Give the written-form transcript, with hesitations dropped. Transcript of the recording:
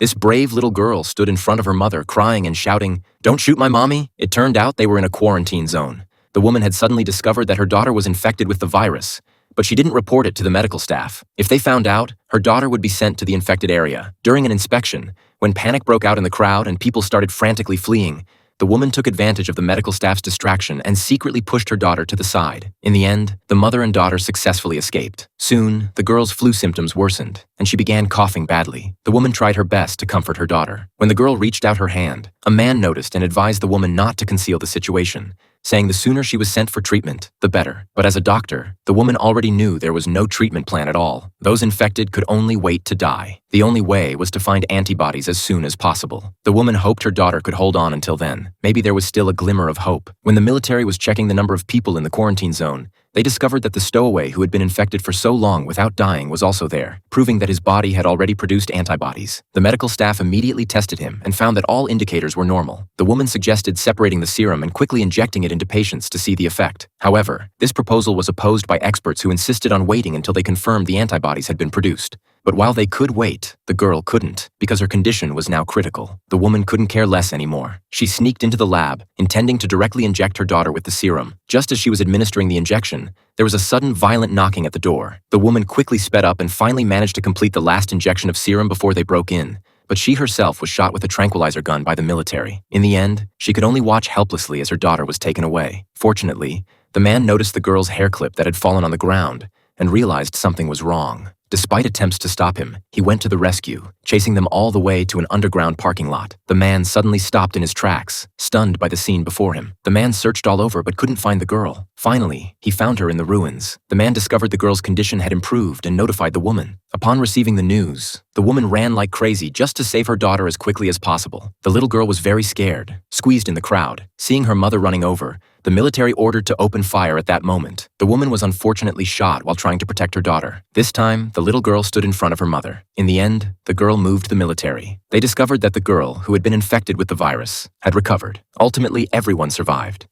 This brave little girl stood in front of her mother, crying and shouting, "Don't shoot my mommy!" It turned out they were in a quarantine zone. The woman had suddenly discovered that her daughter was infected with the virus, but she didn't report it to the medical staff. If they found out, her daughter would be sent to the infected area. During an inspection, when panic broke out in the crowd and people started frantically fleeing, the woman took advantage of the medical staff's distraction and secretly pushed her daughter to the side. In the end, the mother and daughter successfully escaped. Soon, the girl's flu symptoms worsened, and she began coughing badly. The woman tried her best to comfort her daughter. When the girl reached out her hand, a man noticed and advised the woman not to conceal the situation, saying the sooner she was sent for treatment, the better. But as a doctor, the woman already knew there was no treatment plan at all. Those infected could only wait to die. The only way was to find antibodies as soon as possible. The woman hoped her daughter could hold on until then. Maybe there was still a glimmer of hope. When the military was checking the number of people in the quarantine zone, they discovered that the stowaway who had been infected for so long without dying was also there, proving that his body had already produced antibodies. The medical staff immediately tested him and found that all indicators were normal. The woman suggested separating the serum and quickly injecting it into patients to see the effect. However, this proposal was opposed by experts who insisted on waiting until they confirmed the antibodies had been produced. But while they could wait, the girl couldn't, because her condition was now critical. The woman couldn't care less anymore. She sneaked into the lab, intending to directly inject her daughter with the serum. Just as she was administering the injection, there was a sudden violent knocking at the door. The woman quickly sped up and finally managed to complete the last injection of serum before they broke in. But she herself was shot with a tranquilizer gun by the military. In the end, she could only watch helplessly as her daughter was taken away. Fortunately, the man noticed the girl's hair clip that had fallen on the ground and realized something was wrong. Despite attempts to stop him, he went to the rescue, chasing them all the way to an underground parking lot. The man suddenly stopped in his tracks, stunned by the scene before him. The man searched all over but couldn't find the girl. Finally, he found her in the ruins. The man discovered the girl's condition had improved and notified the woman. Upon receiving the news, the woman ran like crazy just to save her daughter as quickly as possible. The little girl was very scared, squeezed in the crowd. Seeing her mother running over, the military ordered to open fire at that moment. The woman was unfortunately shot while trying to protect her daughter. This time, the little girl stood in front of her mother. In the end, the girl moved the military. They discovered that the girl, who had been infected with the virus, had recovered. Ultimately, everyone survived.